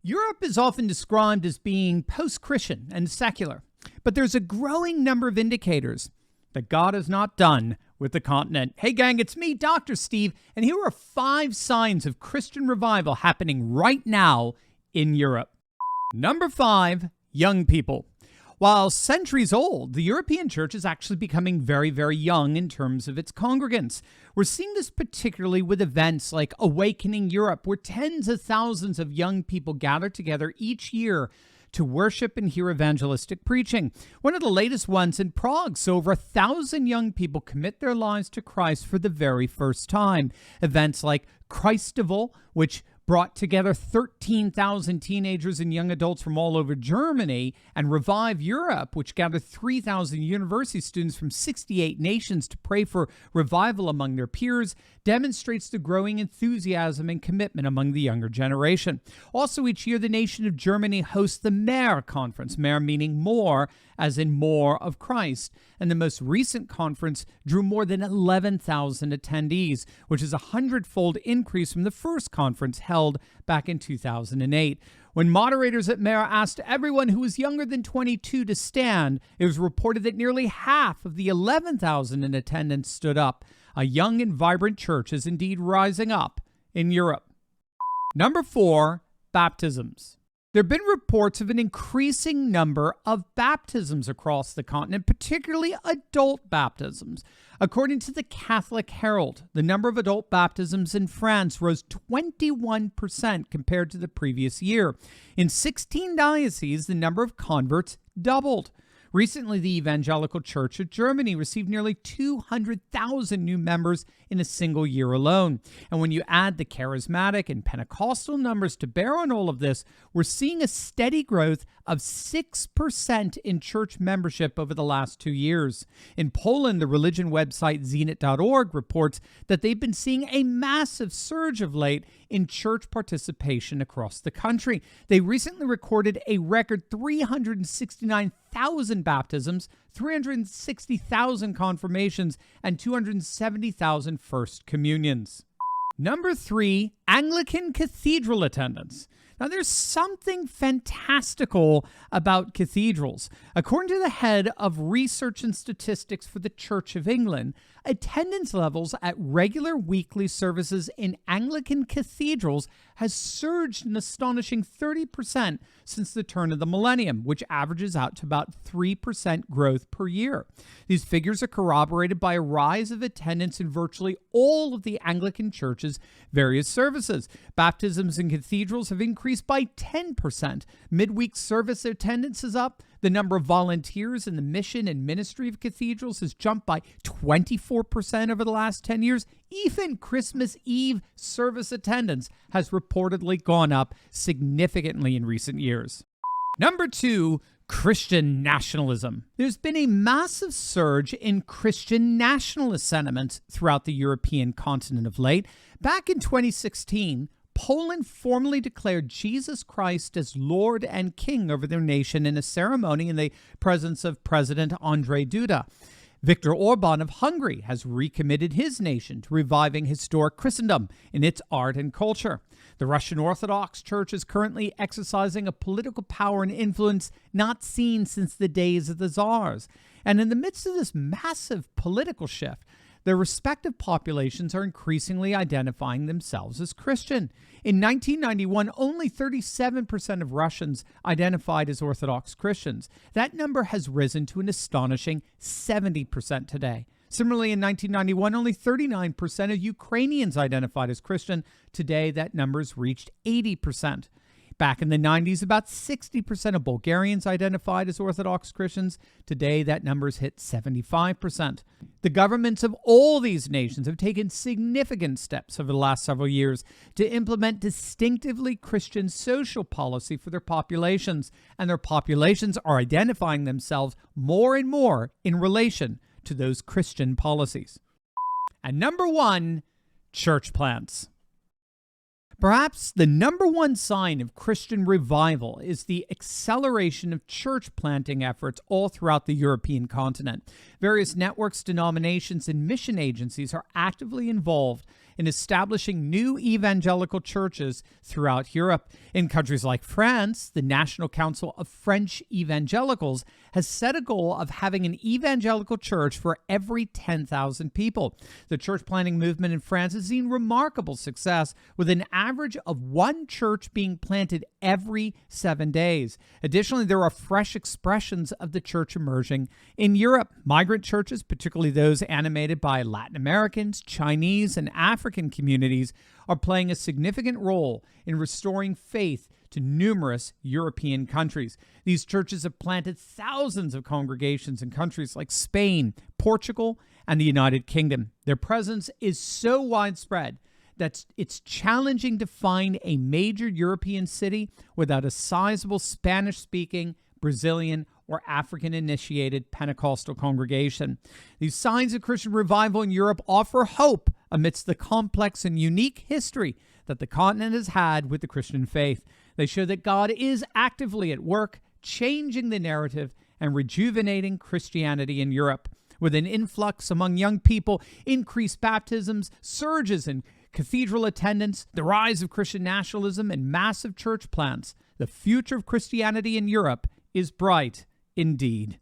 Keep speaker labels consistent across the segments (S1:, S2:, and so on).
S1: Europe is often described as being post-Christian and secular, but there's a growing number of indicators that God is not done with the continent. Hey gang, it's me, Dr. Steve, and here are 5 signs of Christian revival happening right now in Europe. Number 5, young people. While centuries old, the European church is actually becoming very, very young in terms of its congregants. We're seeing this particularly with events like Awakening Europe, where tens of thousands of young people gather together each year to worship and hear evangelistic preaching. One of the latest ones in Prague saw over 1,000 young people commit their lives to Christ for the very first time. Events like Christival, which brought together 13,000 teenagers and young adults from all over Germany, and Revive Europe, which gathered 3,000 university students from 68 nations to pray for revival among their peers, demonstrates the growing enthusiasm and commitment among the younger generation. Also, each year, the nation of Germany hosts the Mehr Conference, Mehr meaning more, as in more of Christ. And the most recent conference drew more than 11,000 attendees, which is a 100-fold increase from the first conference held back in 2008. When moderators at Mehr asked everyone who was younger than 22 to stand, it was reported that nearly half of the 11,000 in attendance stood up. A young and vibrant church is indeed rising up in Europe. Number 4, baptisms. There have been reports of an increasing number of baptisms across the continent, particularly adult baptisms. According to the Catholic Herald, the number of adult baptisms in France rose 21% compared to the previous year. In 16 dioceses, the number of converts doubled. Recently, the Evangelical Church of Germany received nearly 200,000 new members in a single year alone. And when you add the charismatic and Pentecostal numbers to bear on all of this, we're seeing a steady growth of 6% in church membership over the last 2 years. In Poland, the religion website zenit.org reports that they've been seeing a massive surge of late in church participation across the country. They recently recorded a record 369,000 baptisms, 360,000 confirmations, and 270,000 First Communions. Number 3, Anglican Cathedral attendance. Now, there's something fantastical about cathedrals. According to the head of research and statistics for the Church of England, attendance levels at regular weekly services in Anglican cathedrals has surged an astonishing 30% since the turn of the millennium, which averages out to about 3% growth per year. These figures are corroborated by a rise of attendance in virtually all of the Anglican Church's various services. Baptisms in cathedrals have increased by 10%. Midweek service attendance is up. The number of volunteers in the mission and ministry of cathedrals has jumped by 24% over the last 10 years. Even Christmas Eve service attendance has reportedly gone up significantly in recent years. Number 2, Christian nationalism. There's been a massive surge in Christian nationalist sentiments throughout the European continent of late. Back in 2016, Poland formally declared Jesus Christ as Lord and King over their nation in a ceremony in the presence of President Andrzej Duda. Viktor Orban of Hungary has recommitted his nation to reviving historic Christendom in its art and culture. The Russian Orthodox Church is currently exercising a political power and influence not seen since the days of the Tsars. And in the midst of this massive political shift, their respective populations are increasingly identifying themselves as Christian. In 1991, only 37% of Russians identified as Orthodox Christians. That number has risen to an astonishing 70% today. Similarly, in 1991, only 39% of Ukrainians identified as Christian. Today, that number's reached 80%. Back in the 90s, about 60% of Bulgarians identified as Orthodox Christians. Today, that number's hit 75%. The governments of all these nations have taken significant steps over the last several years to implement distinctively Christian social policy for their populations, and their populations are identifying themselves more and more in relation to those Christian policies. And number 1, church plants. Perhaps the number one sign of Christian revival is the acceleration of church planting efforts all throughout the European continent. Various networks, denominations, and mission agencies are actively involved in establishing new evangelical churches throughout Europe. In countries like France, the National Council of French Evangelicals has set a goal of having an evangelical church for every 10,000 people. The church planting movement in France has seen remarkable success, with an average of one church being planted every 7 days. Additionally, there are fresh expressions of the church emerging in Europe. Migrant churches, particularly those animated by Latin Americans, Chinese, and African communities, are playing a significant role in restoring faith to numerous European countries. These churches have planted thousands of congregations in countries like Spain, Portugal, and the United Kingdom. Their presence is so widespread that it's challenging to find a major European city without a sizable Spanish-speaking, Brazilian, or African-initiated Pentecostal congregation. These signs of Christian revival in Europe offer hope amidst the complex and unique history that the continent has had with the Christian faith. They show that God is actively at work, changing the narrative and rejuvenating Christianity in Europe. With an influx among young people, increased baptisms, surges in cathedral attendance, the rise of Christian nationalism, and massive church plants, the future of Christianity in Europe is bright indeed.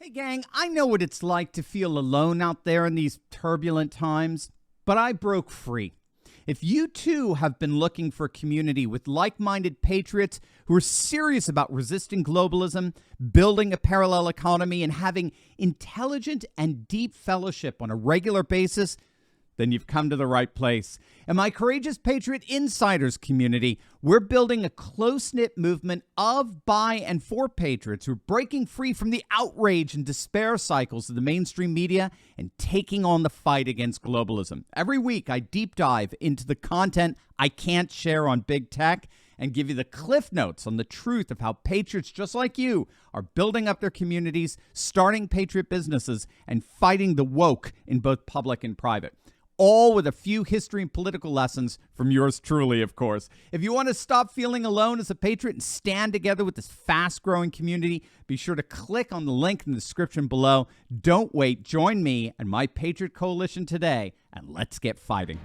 S2: Hey gang, I know what it's like to feel alone out there in these turbulent times, but I broke free. If you too have been looking for a community with like-minded patriots who are serious about resisting globalism, building a parallel economy, and having intelligent and deep fellowship on a regular basis, then you've come to the right place. In my Courageous Patriot Insiders community, we're building a close-knit movement of, by, and for patriots who are breaking free from the outrage and despair cycles of the mainstream media and taking on the fight against globalism. Every week, I deep dive into the content I can't share on big tech and give you the cliff notes on the truth of how patriots just like you are building up their communities, starting patriot businesses, and fighting the woke in both public and private. All with a few history and political lessons from yours truly, of course. If you want to stop feeling alone as a patriot and stand together with this fast-growing community, be sure to click on the link in the description below. Don't wait. Join me and my Patriot Coalition today, and let's get fighting.